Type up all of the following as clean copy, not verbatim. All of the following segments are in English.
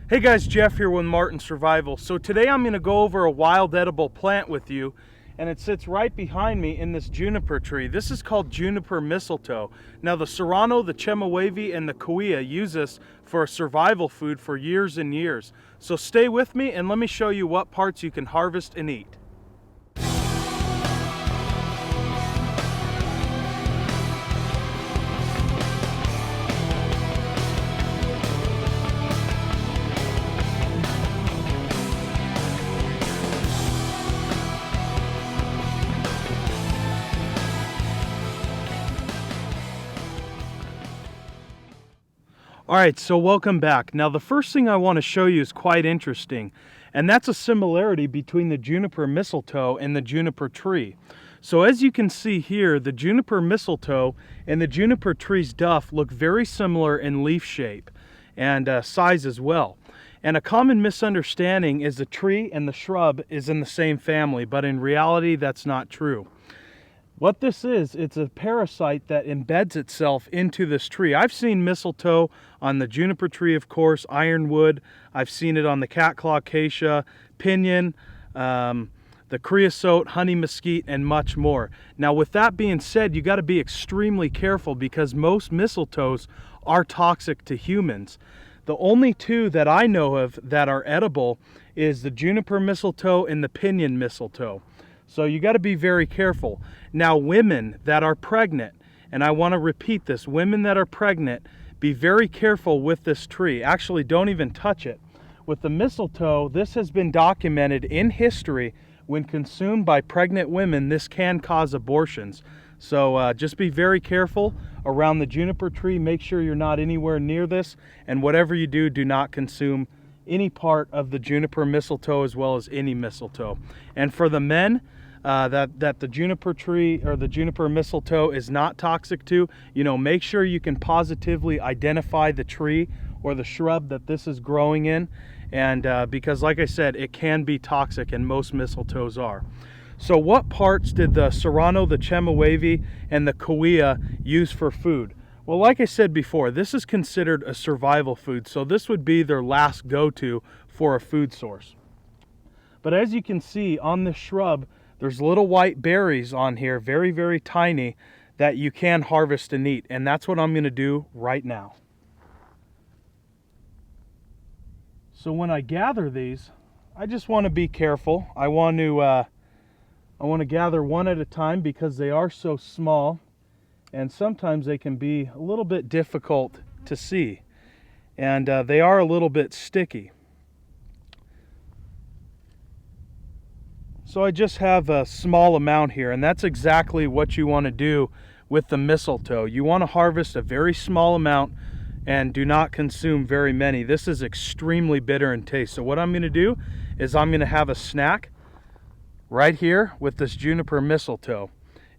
Hey guys, Jeff here with Martin Survival. So today I'm going to go over a wild edible plant with you, and it sits right behind me in this juniper tree. This is called Juniper mistletoe. Now the Serrano, the Chemehuevi, and the Cahuilla use this for a survival food for years and years. So stay with me and let me show you what parts you can harvest and eat. Alright, so welcome back. Now the first thing I want to show you is quite interesting, and that's a similarity between the juniper mistletoe and the juniper tree. So as you can see here, the juniper mistletoe and the juniper tree's duff look very similar in leaf shape and size as well. And a common misunderstanding is the tree and the shrub is in the same family, but in reality that's not true. What this is, it's a parasite that embeds itself into this tree. I've seen mistletoe on the juniper tree, of course, ironwood. I've seen it on the catclaw acacia, pinyon, the creosote, honey mesquite, and much more. Now, with that being said, you got to be extremely careful because most mistletoes are toxic to humans. The only two that I know of that are edible is the juniper mistletoe and the pinyon mistletoe. So you got to be very careful. Now women that are pregnant, and I want to repeat this, women that are pregnant, be very careful with this tree. Actually, don't even touch it. With the mistletoe, this has been documented in history. When consumed by pregnant women, this can cause abortions. So just be very careful around the juniper tree. Make sure you're not anywhere near this, and whatever you do, do not consume any part of the juniper mistletoe as well as any mistletoe. And for the men, that the juniper tree or the juniper mistletoe is not toxic to, make sure you can positively identify the tree or the shrub that this is growing in, and because like I said, it can be toxic, and most mistletoes are. So what parts did the Serrano, the Chemehuevi, and the Cahuilla use for food? Well, like I said before, this is considered a survival food, so this would be their last go-to for a food source. But as you can see on this shrub, there's little white berries on here, very, very tiny, that you can harvest and eat. And that's what I'm going to do right now. So when I gather these, I just want to be careful. I want to gather one at a time because they are so small. And sometimes they can be a little bit difficult to see. And they are a little bit sticky. So I just have a small amount here, and that's exactly what you want to do with the mistletoe. You want to harvest a very small amount and do not consume very many. This is extremely bitter in taste. So what I'm going to do is I'm going to have a snack right here with this juniper mistletoe.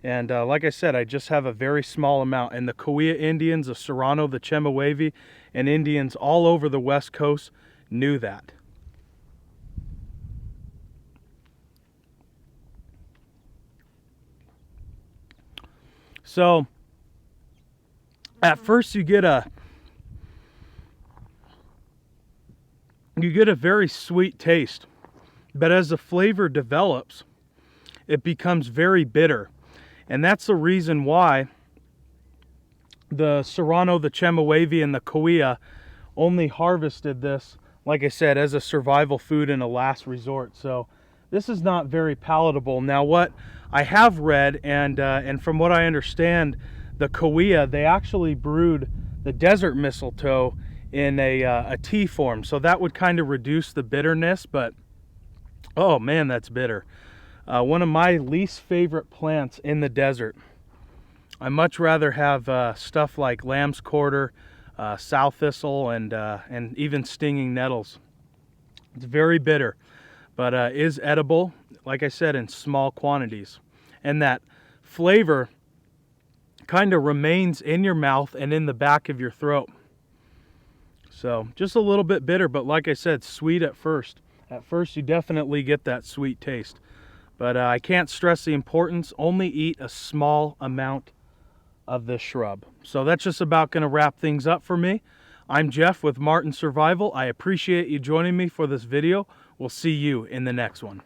And like I said, I just have a very small amount. And the Cahuilla Indians, the Serrano, the Chemehuevi, and Indians all over the West Coast knew that. So at first you get a very sweet taste, but as the flavor develops, it becomes very bitter. And that's the reason why the Serrano, the Chemehuevi, and the Cahuilla only harvested this, like I said, as a survival food and a last resort. So this is not very palatable. Now what I have read, and from what I understand, the Cahuilla, they actually brewed the desert mistletoe in a tea form. So that would kind of reduce the bitterness, but oh man, that's bitter. One of my least favorite plants in the desert. I much rather have stuff like lamb's quarter, sow thistle, and even stinging nettles. It's very bitter, but is edible, like I said, in small quantities. And that flavor kind of remains in your mouth and in the back of your throat. So just a little bit bitter, but like I said, sweet at first. At first you definitely get that sweet taste. But I can't stress the importance, only eat a small amount of this shrub. So that's just about going to wrap things up for me. I'm Jeff with Martin Survival. I appreciate you joining me for this video. We'll see you in the next one.